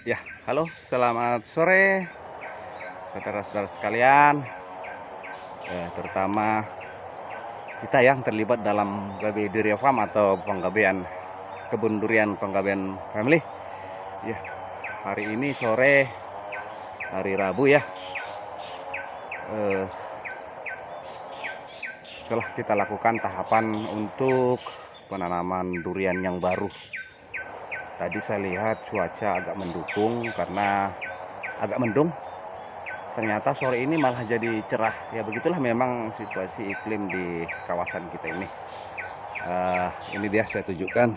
Ya, halo, selamat sore, saudara-saudara sekalian. Terutama kita yang terlibat dalam Gabe Durian Farm atau penggabean kebun durian penggabean family. Ya, hari ini sore, hari Rabu ya. Setelah kita lakukan tahapan untuk penanaman durian yang baru. Tadi saya lihat cuaca agak mendukung karena agak mendung. Ternyata sore ini malah jadi cerah. Ya begitulah memang situasi iklim di kawasan kita ini. Ini dia saya tunjukkan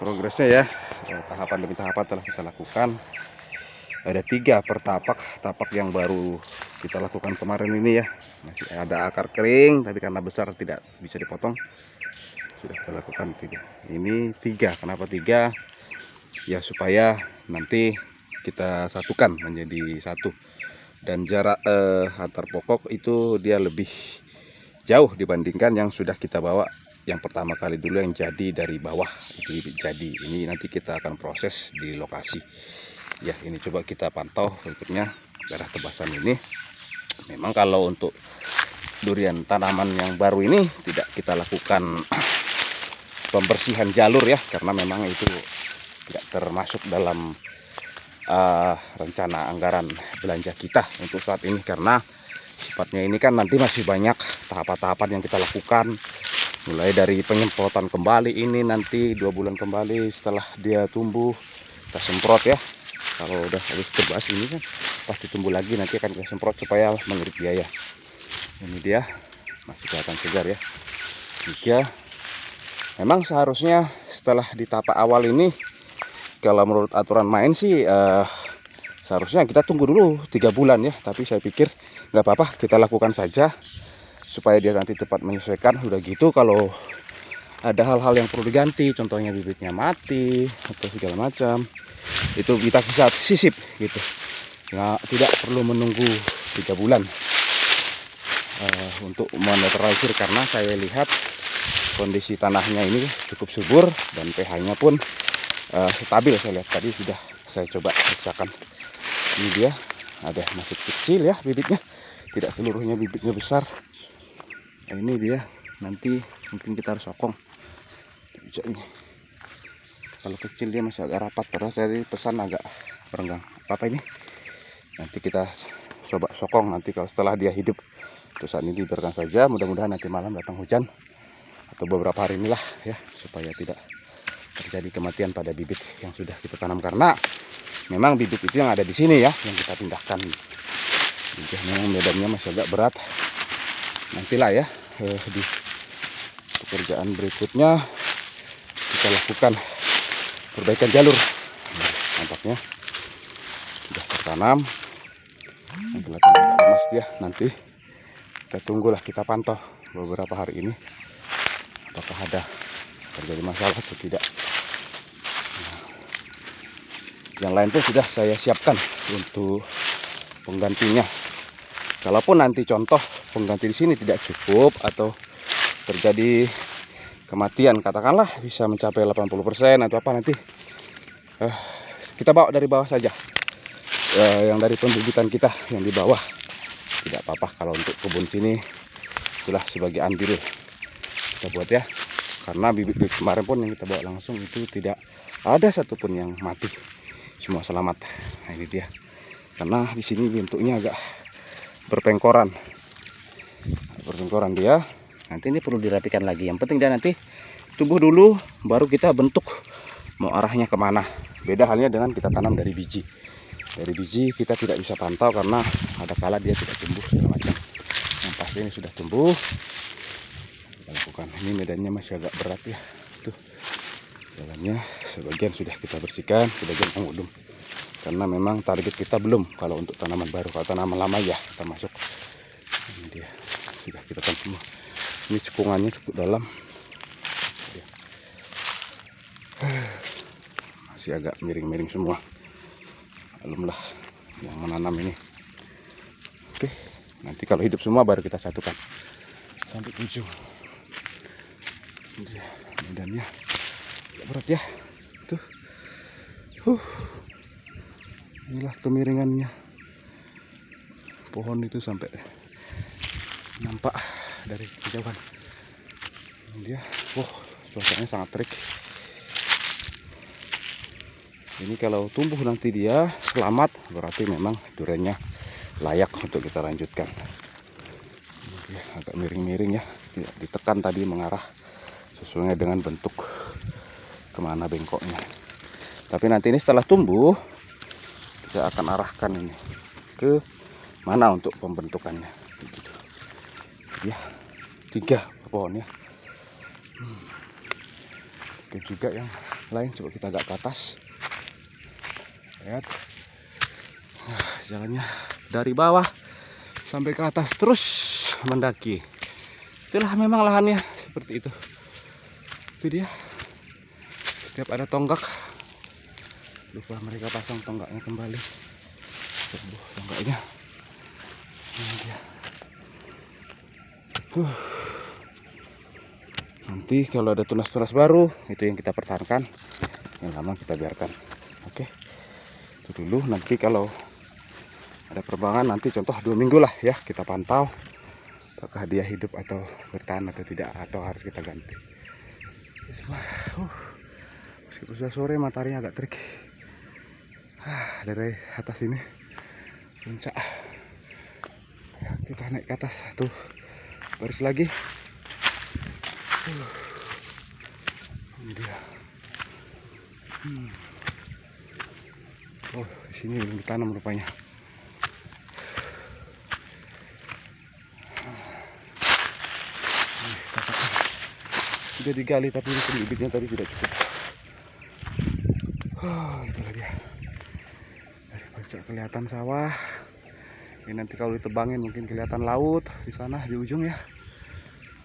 progresnya ya. Tahapan demi tahapan telah kita lakukan. Ada 3 per tapak yang baru kita lakukan kemarin ini ya. Masih ada akar kering, tapi karena besar tidak bisa dipotong. Sudah kita lakukan 3. Ini 3. Kenapa 3? Ya supaya nanti kita satukan menjadi satu, dan jarak antar pokok itu dia lebih jauh dibandingkan yang sudah kita bawa yang pertama kali dulu yang jadi dari bawah itu jadi. Ini nanti kita akan proses di lokasi ya. Ini coba kita pantau berikutnya daerah tebasan ini. Memang kalau untuk durian tanaman yang baru ini tidak kita lakukan pembersihan jalur ya, karena memang itu tidak termasuk dalam rencana anggaran belanja kita untuk saat ini, karena sifatnya ini kan nanti masih banyak tahapan-tahapan yang kita lakukan, mulai dari penyemprotan kembali. Ini nanti 2 bulan kembali setelah dia tumbuh kita semprot ya. Kalau udah habis tebas ini kan pasti tumbuh lagi, nanti akan kita semprot supaya mengirit biaya. Ini dia masih kelihatan segar ya. 3. Memang seharusnya setelah di tahap awal ini, kalau menurut aturan main sih seharusnya kita tunggu dulu 3 bulan ya. Tapi saya pikir nggak apa-apa, kita lakukan saja supaya dia nanti cepat menyesuaikan. Udah gitu kalau ada hal-hal yang perlu diganti, contohnya bibitnya mati atau segala macam, itu kita bisa sisip gitu. Nggak, tidak perlu menunggu 3 bulan untuk menetralisir, karena saya lihat kondisi tanahnya ini cukup subur dan pH-nya pun stabil. Saya lihat tadi sudah saya coba periksakan. Ini dia, ada masih kecil ya bibitnya, tidak seluruhnya bibitnya besar. Nah, ini dia, nanti mungkin kita harus sokong ini. Kalau kecil dia masih agak rapat, padahal saya pesan agak renggang. Apa ini, nanti kita coba sokong nanti kalau setelah dia hidup. Terus saat ini dibiarkan saja, mudah-mudahan nanti malam datang hujan atau beberapa hari inilah ya, supaya tidak terjadi kematian pada bibit yang sudah kita tanam, karena memang bibit itu yang ada di sini ya yang kita pindahkan. Jadi memang medannya masih agak berat. Nantilah ya di pekerjaan berikutnya kita lakukan perbaikan jalur. Nah, nampaknya sudah tertanam, kelihatan agak emas dia. Nanti kita tunggulah, kita pantau beberapa hari ini apakah ada terjadi masalah atau tidak. Yang lain pun sudah saya siapkan untuk penggantinya. Kalaupun nanti contoh pengganti di sini tidak cukup atau terjadi kematian, katakanlah bisa mencapai 80% atau apa, nanti kita bawa dari bawah saja. Yang dari pembibitan kita yang di bawah tidak apa-apa. Kalau untuk kebun sini itulah sebagai andil kita buat ya, karena bibit-bibit kemarin pun yang kita bawa langsung itu tidak ada satupun yang mati, semua selamat. Nah ini dia, karena di sini bentuknya agak berpengkoran dia. Nanti ini perlu dirapikan lagi. Yang penting dia nanti tumbuh dulu, baru kita bentuk mau arahnya kemana. Beda halnya dengan kita tanam dari biji. Dari biji kita tidak bisa pantau karena ada kala dia tidak tumbuh segala macam. Yang pasti ini sudah tumbuh, kita lakukan. Ini medannya masih agak berat ya, tuh jalannya sebagian sudah kita bersihkan, sebagian pengudum, karena memang target kita belum kalau untuk tanaman baru. Kalau tanaman lama ya kita masuk. Ini dia, sudah kita tanam semua. Ini cekungannya cukup dalam, masih agak miring-miring semua. Alhamdulillah yang menanam ini. Oke, nanti kalau hidup semua baru kita satukan sampai ujung. Medannya berat ya, tuh. Inilah kemiringannya pohon itu sampai nampak dari kejauhan. Ini dia, cuacanya sangat terik. Ini kalau tumbuh nanti dia selamat, berarti memang duriannya layak untuk kita lanjutkan. Ini agak miring-miring ya, tidak ditekan tadi mengarah sesuai dengan bentuk kemana bengkoknya. Tapi nanti ini setelah tumbuh, kita akan arahkan ini ke mana untuk pembentukannya. Begitu. Ya, 3 pohonnya. Oke, juga yang lain coba kita agak ke atas. Lihat, jalannya dari bawah sampai ke atas terus mendaki. Itulah memang lahannya seperti itu. Itu dia. Setiap ada tonggak, lupa mereka pasang tonggaknya kembali. Tonggaknya. Ini dia. Nanti kalau ada tunas-tunas baru, itu yang kita pertahankan. Yang lama kita biarkan. Oke. Itu dulu. Nanti kalau ada perkembangan, nanti contoh 2 minggu lah ya, kita pantau apakah dia hidup atau bertahan atau tidak, atau harus kita ganti. Meskipun sudah sore, mataharinya agak terik. Dari atas ini puncak, kita naik ke atas satu baris lagi. Ini dia. Di sini belum ditanam rupanya. Sudah digali tapi ini bibitnya tadi tidak cukup. Itulah dia. Dari puncak kelihatan sawah. Ini nanti kalau ditebangin mungkin kelihatan laut di sana di ujung ya.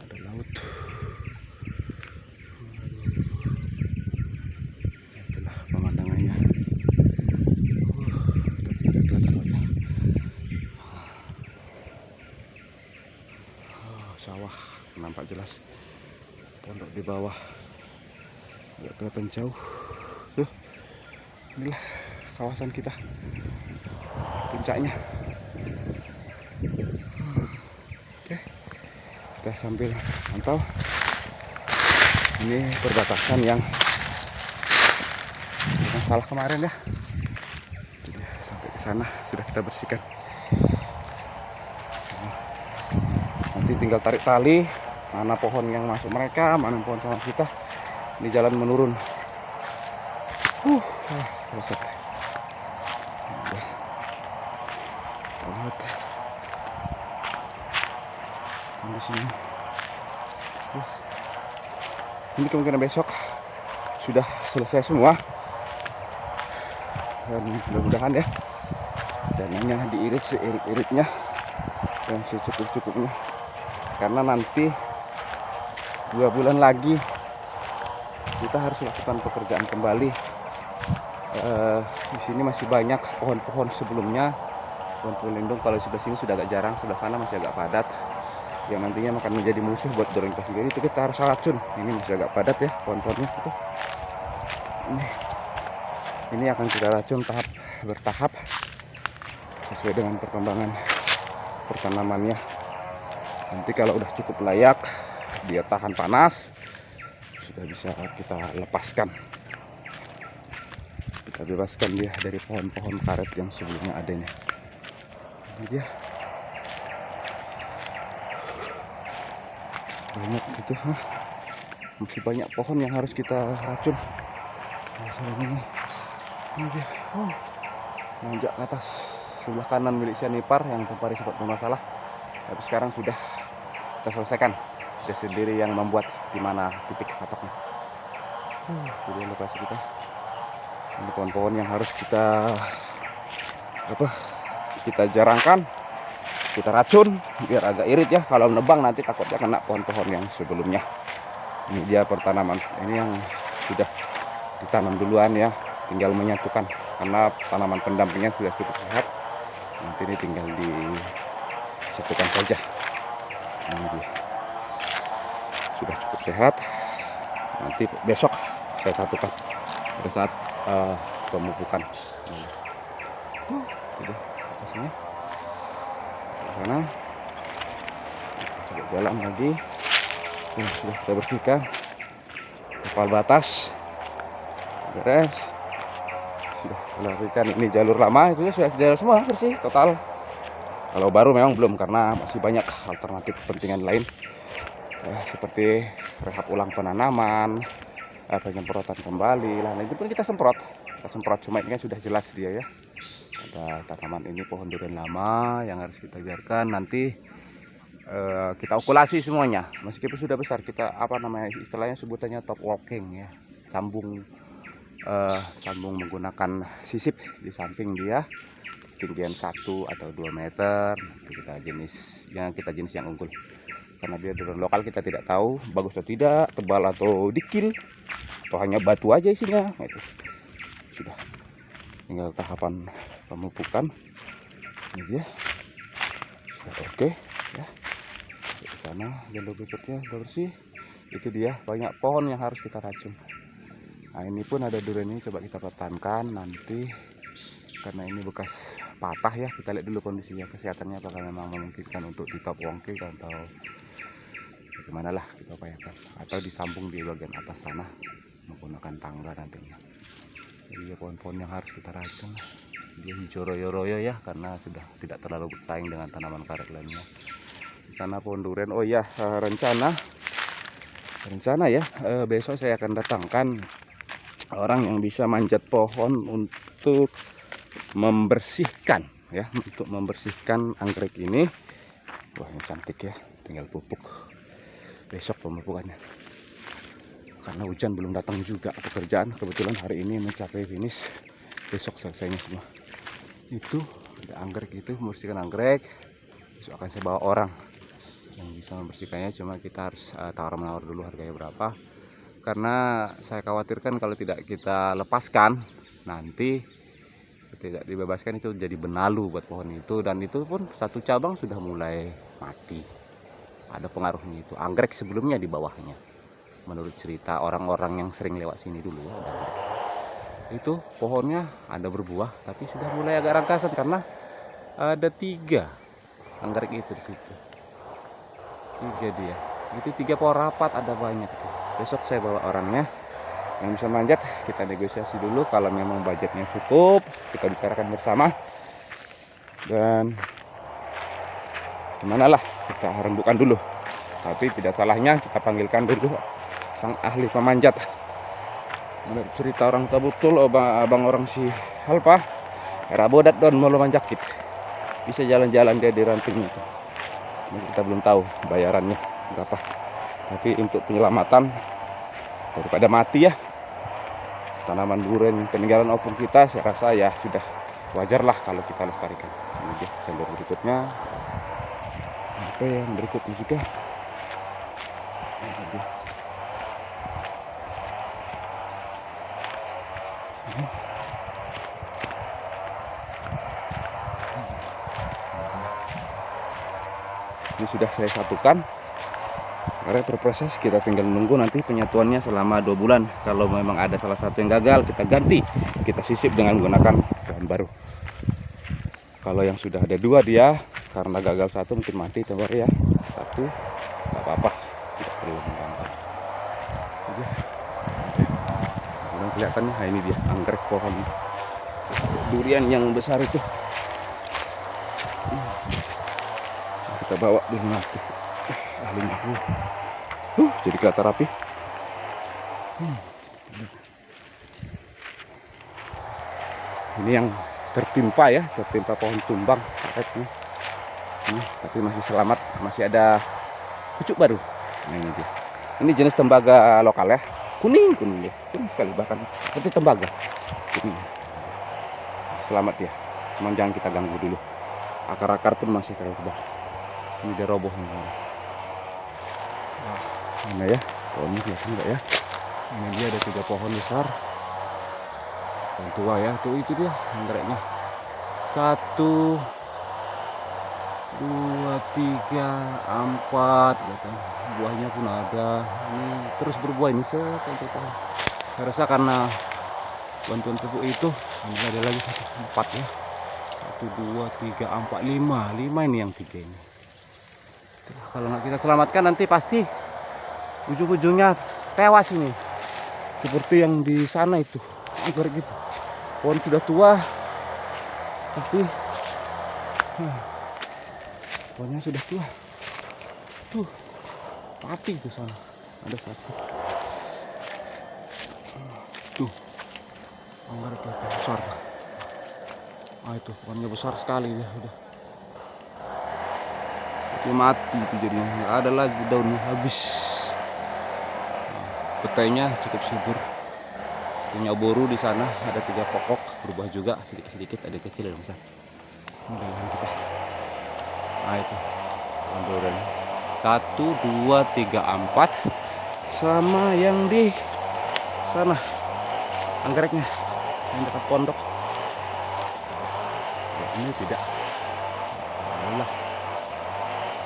Ada laut. Itulah pemandangannya. Tapi tidak kelihatan lautnya. Sawah nampak jelas. Pondok di bawah agak kelihatan jauh. Tuh, inilah kawasan kita, puncaknya. Oke, kita sambil pantau. Ini perbatasan yang salah kemarin ya. Sampai ke sana sudah kita bersihkan. Nanti tinggal tarik tali. Mana pohon yang masuk mereka, mana pohon sama kita. Ini jalan menurun. Selesai. Lihat. Di sini. Ini kemungkinan besok sudah selesai semua. Dan mudah-mudahan ya. Dananya diirit seirit-iritnya dan secukup-cukupnya. Karena nanti 2 bulan lagi kita harus lakukan pekerjaan kembali. Di sini masih banyak pohon-pohon sebelumnya, pohon-pohon lindung. Kalau sebelah sini sudah agak jarang, sebelah sana masih agak padat, yang nantinya akan menjadi musuh buat durian sendiri. Itu kita harus racun. Ini masih agak padat ya pohon-pohonnya itu. Ini akan kita racun bertahap sesuai dengan perkembangan pertanamannya. Nanti kalau udah cukup layak, dia tahan panas, sudah bisa kita lepaskan. Kita bebaskan dia dari pohon-pohon karet yang sebelumnya adanya. Ini dia. Banyak gitu, masih banyak pohon yang harus kita racun. Ini dia. Nanjak ke atas sebelah kanan milik Sianipar yang kemarin sempat bermasalah, tapi sekarang sudah kita selesaikan. Dia sendiri yang membuat di mana titik patoknya. Jadi lokasi kita. Ini pohon-pohon yang harus kita jarangkan, kita racun biar agak irit ya. Kalau nebang nanti takutnya kena pohon-pohon yang sebelumnya. Ini dia pertanaman. Ini yang sudah ditanam duluan ya, tinggal menyatukan karena tanaman pendampingnya sudah cukup sehat. Nanti ini tinggal disatukan saja. Ini dia. Sudah cukup sehat. Nanti besok saya satukan pada saat pemupukan. Sudah atasnya ke sana. Coba jalan lagi. Sudah kita bersihkan kepal batas, beres. Sudah larikan, ini jalur lama itu sudah jalur semua bersih total. Kalau baru memang belum, karena masih banyak alternatif kepentingan lain, seperti rehab ulang penanaman, penyemprotan kembali lah. Nah, itu pun kita semprot cuma ini kan sudah jelas dia ya. Ada tanaman ini pohon durian lama yang harus kita biarkan nanti kita okulasi semuanya. Meskipun sudah besar, kita apa namanya istilahnya sebutannya top walking ya, sambung menggunakan sisip di samping dia, ketinggian 1 atau 2 meter. Kita jenis yang unggul, karena dia durian lokal, kita tidak tahu bagus atau tidak, tebal atau dikil, atau hanya batu aja isinya. Nah, itu sudah tinggal tahapan pemupukan ini dia. Sudah oke ya. Di sana jalur berikutnya udah bersih. Itu dia, banyak pohon yang harus kita racun. Nah, ini pun ada durian ini, coba kita pertahankan nanti, karena ini bekas patah ya. Kita lihat dulu kondisinya, kesehatannya apakah memang memungkinkan untuk di top wongke atau bagaimana lah, kita upayakan. Atau disambung di bagian atas sana menggunakan tangga nantinya. Jadi pohon-pohon yang harus kita racun, dia hijau royo-royo ya, karena sudah tidak terlalu bersaing dengan tanaman karet lainnya. Di sana pohon durian. Oh iya, rencana ya, besok saya akan datangkan orang yang bisa manjat pohon untuk membersihkan ya, untuk membersihkan anggrek ini. Wah, ini cantik ya, tinggal pupuk besok pemupukannya, karena hujan belum datang juga. Pekerjaan kebetulan hari ini mencapai finish, besok selesainya semua. Itu ada anggrek, itu membersihkan anggrek. Besok akan saya bawa orang yang bisa membersihkannya, cuma kita harus tawar-menawar dulu harganya berapa, karena saya khawatirkan kalau tidak kita lepaskan, nanti tidak dibebaskan, itu jadi benalu buat pohon itu, dan itu pun satu cabang sudah mulai mati. Ada pengaruhnya itu, anggrek sebelumnya di bawahnya, menurut cerita orang-orang yang sering lewat sini dulu. Itu pohonnya ada berbuah, tapi sudah mulai agak rangkasan karena ada 3 anggrek itu di situ. 3 dia, itu 3 pohon rapat, ada banyak tuh. Besok saya bawa orangnya yang bisa manjat, kita negosiasi dulu. Kalau memang budgetnya cukup, kita bicarakan bersama, dan gimana lah, kita rembukan dulu. Tapi tidak salahnya kita panggilkan dulu sang ahli pemanjat. Menurut cerita orang tua betul, abang orang si Halpa Rabodat don mau manjakit, bisa jalan-jalan dia di ranting itu. Kita belum tahu bayarannya berapa, tapi untuk penyelamatan daripada mati ya, tanaman durian peninggalan opung kita, saya rasa ya sudah wajar lah kalau kita lestarikan. Ini dia jalur berikutnya, apa yang berikutnya juga. Ini dia. Ini sudah saya satukan, karena berproses, kita tinggal menunggu nanti penyatuannya selama 2 bulan. Kalau memang ada salah satu yang gagal, kita ganti, kita sisip dengan menggunakan bahan baru. Kalau yang sudah ada 2 dia, karena gagal 1 mungkin mati, coba ya 1 nggak apa-apa, tidak perlu mengganggu. Belum kelihatan nih, nah ini dia anggrek pohon durian yang besar itu. Kita bawa dulu nanti ahlinya. Jadi kelihatan rapi. Ini yang tertimpa ya, tertimpa pohon tumbang karetnya. Tapi masih selamat, masih ada pucuk baru. Nah, ini dia. Ini jenis tembaga lokal ya, kuning dia, kuning sekali, bahkan seperti tembaga. Ini selamat ya, cuma jangan kita ganggu dulu. Akar-akar pun masih terlalu tebal. Ini dia roboh nih. Mana ya? Pohonnya kelihatan enggak ya? Ini dia ada 3 pohon besar. Pohon tua ya. Tuh itu dia anggreknya. 1, 2, 3, 4. Buahnya pun ada. Ini terus berbuah ini sampai tahun. Saya rasa karena bantuan pupuk itu, ini ada lagi 4 ya. 1, 2, 3, 4, 5. 5 ini yang 3 ini. Kalau nggak kita selamatkan nanti pasti ujung-ujungnya tewas ini. Seperti yang di sana itu. Ibarat gitu. Pohon sudah tua, tapi pohonnya sudah tua. Tuh, mati itu sana. Ada satu. Tuh, anggrek kelihatan besar. Itu pohonnya besar sekali ya, udah. Dia mati itu jadinya, nggak ada lagi daunnya, habis. Petainya cukup subur. Punya boru di sana ada 3 pokok, berubah juga sedikit-sedikit, ada kecil dan besar. Udah kita. Itu durian 1, 2, 3, 4 sama yang di sana anggreknya yang dekat pondok. Ya, ini tidak. Alhamdulillah.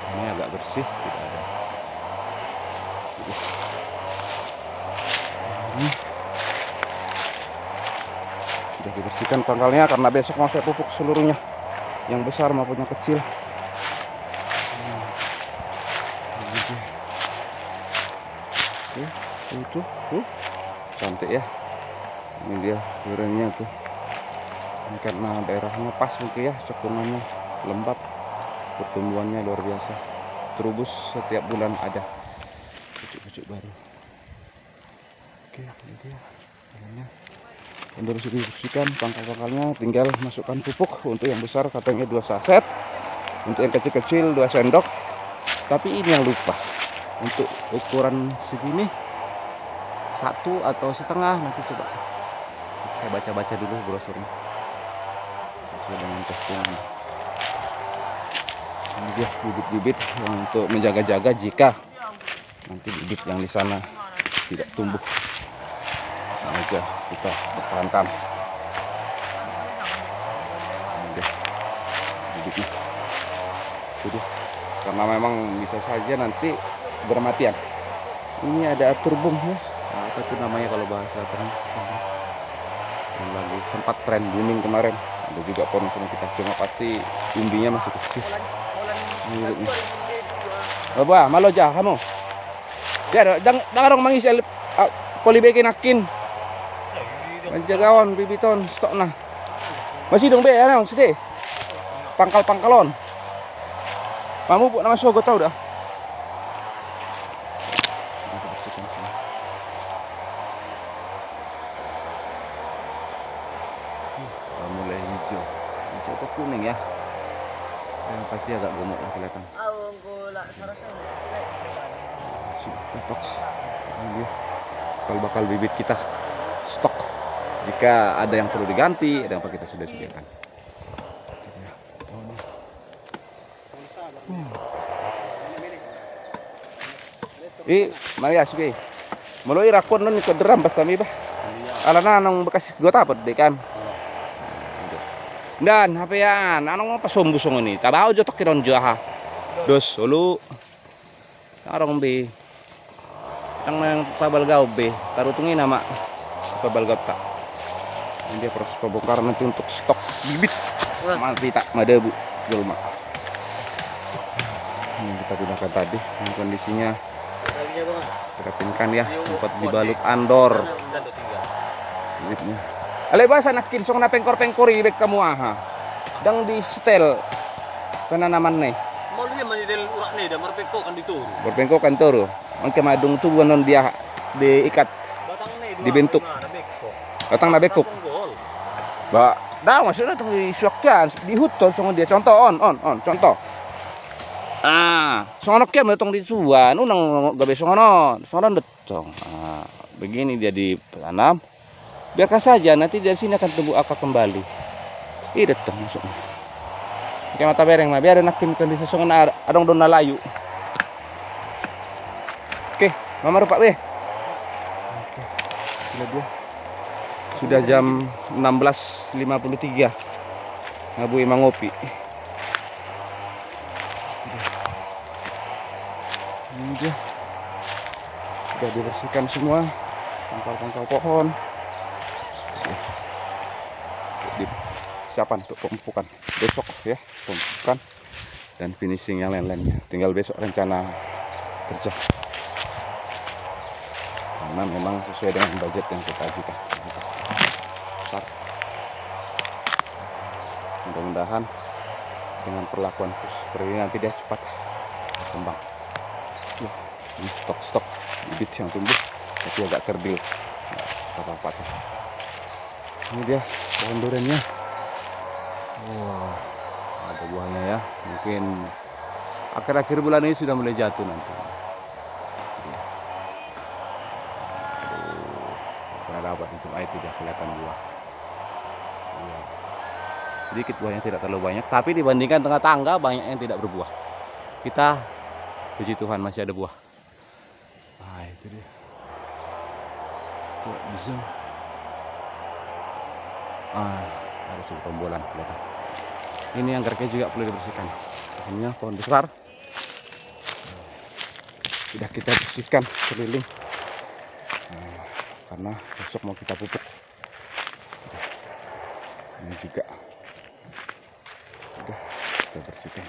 Ini agak bersih, tidak ada. Ini sudah dibersihkan pangkalnya karena besok mau saya pupuk seluruhnya, yang besar maupun yang kecil. Tuh, cantik ya. Ini dia duriannya tuh. Ini karena daerahnya pas mungkin ya, cekungannya lembab, pertumbuhannya luar biasa. Terubus setiap bulan ada pucuk-pucuk baru. Oke, ini dia dalamnya. Udah dibersihkan pangkal-pangkalnya, tinggal masukkan pupuk. Untuk yang besar katanya 2 saset, untuk yang kecil-kecil 2 sendok. Tapi ini yang lupa, untuk ukuran segini 1 atau setengah, nanti coba saya baca-baca dulu brosurnya sesuai dengan postingan. Ini dia bibit-bibit untuk menjaga-jaga jika nanti bibit yang di sana tidak tumbuh. Nah, aja kita pertahankan. Ini dia bibitnya. Tuh, karena memang bisa saja nanti bermatian. Ini ada turbum ya. Apa itu namanya kalau bahasa terang, yang lagi sempat tren booming kemarin. Ada juga pohon kita, cuma pasti umbinya masih kecil. Apa malo aja kamu ya, jangan dong mangis poli bekin akin menjagawan bibiton stok nah masih dong be ya naon sedih pangkal-pangkalon kamu bu nama sogo tau dah. Mulai hijau ke kuning ya, yang pasti agak gemuk lah kelihatan. Sudah cocok. Ini dia bakal bibit kita stok. Jika ada yang perlu diganti, ada yang kita sudah sediakan. Mari asuke. Mulai rakon nun ke deram pas kami bah. Alana nang bekas gota apa deh kan. Dan hapean anong pasombusong ini tabaho jotok kiron jaha dos ulu arong be ang pabalgaw be tarutungin nama pabalgaw tak. Ini dia proses pembongkaran nanti untuk stok bibit mati tak madebu jelma. Ini kita gunakan tadi, ini kondisinya perhatikan ya, sempat dibalut andor bibitnya. Ale basa nakin song na pengkor-pengkor ibek kamu aha. Dang di setel penanaman nih. Mau dia manidel urak nih, dan berpengkok kan dituru. Berpengkok kan turu. Angke madung tubuh non dia diikat. Batang nih dibentuk. Batang na bekok. Ba, dah maksudnya tuh disuakkan, dihutol song dia contoh on contoh. Songono kia metong di suan, unang gabe songono detong. Begini dia ditanam. Biarkan saja, nanti dari sini akan tumbuh akar kembali. Ih datang masuk. Oke mata bereng mah biar nakin kondisi songon adong don layu. Oke, mama rupak be. Oke. Dia. Sudah jam 16.53. Ngabui mangopi. Ini dia. Sudah dibersihkan semua pangkal-pangkal pohon. persiapan untuk pemupukan besok ya, pemupukan dan finishing yang lain-lainnya. Tinggal besok rencana kerja. Karena memang sesuai dengan budget yang kita ajukan. Mudah-mudahan dengan perlakuan seperti ini nanti dia cepat berkembang. Ya, ini stok bibit yang tumbuh tapi agak kerdil. Apa-apa. Ini dia pohon duriannya. Wah, ada buahnya ya. Mungkin akhir-akhir bulan ini sudah mulai jatuh nanti. Aduh, ada apa cuma itu dia kelihatan buah. Ya. Sedikit buahnya, tidak terlalu banyak, tapi dibandingkan tengah tangga banyak yang tidak berbuah. Kita puji Tuhan masih ada buah. Nah, itu dia. Coba bisa. Ada sebuah tombolan kelihatan. Ini anggreknya juga perlu dibersihkan. Pohonnya pohon besar. Sudah kita bersihkan keliling. Karena besok mau kita pupuk. Ini juga. Sudah kita bersihkan.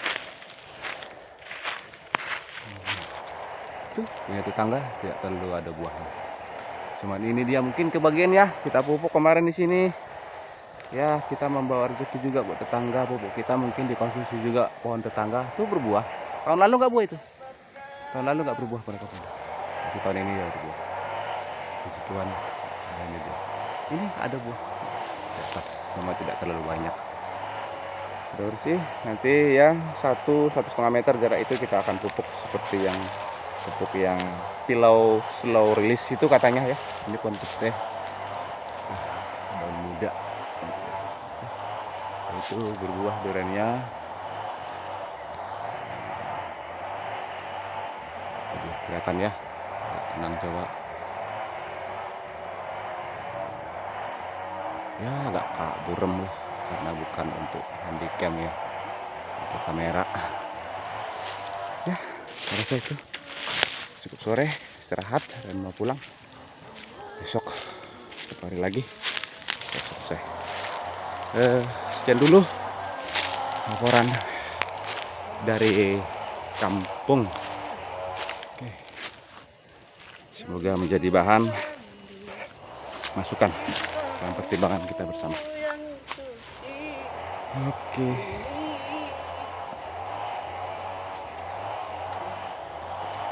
Tuh, punya tetangga tidak terlalu ada buahnya. Cuman ini dia mungkin kebagian ya. Kita pupuk kemarin di sini. Ya, kita membawa rezeki juga buat tetangga. Pupuk kita mungkin dikonsumsi juga pohon tetangga. Tuh berbuah. Tahun lalu nggak buah itu. Tahun lalu nggak berbuah pada tahun. Tapi tahun ini ya berbuah. Puji Tuhan. Nah, ini dia. Ini ada buah. Di atas, cuma tidak terlalu banyak. Sudah bersih. Nanti ya 1-1,5 meter jarak itu kita akan pupuk seperti yang pupuk yang pilau slow release itu katanya ya. Ini pohon putih. Daun muda. Itu berbuah duriannya. Aduh, kelihatan ya. Tenang coba. Ya agak burem lah karena bukan untuk handycam ya, untuk kamera. Ya, saya rasa itu cukup sore istirahat dan mau pulang. Besok satu hari lagi selesai. Sekian dulu laporan dari kampung. Oke. Semoga menjadi bahan masukan dalam pertimbangan kita bersama. Oke.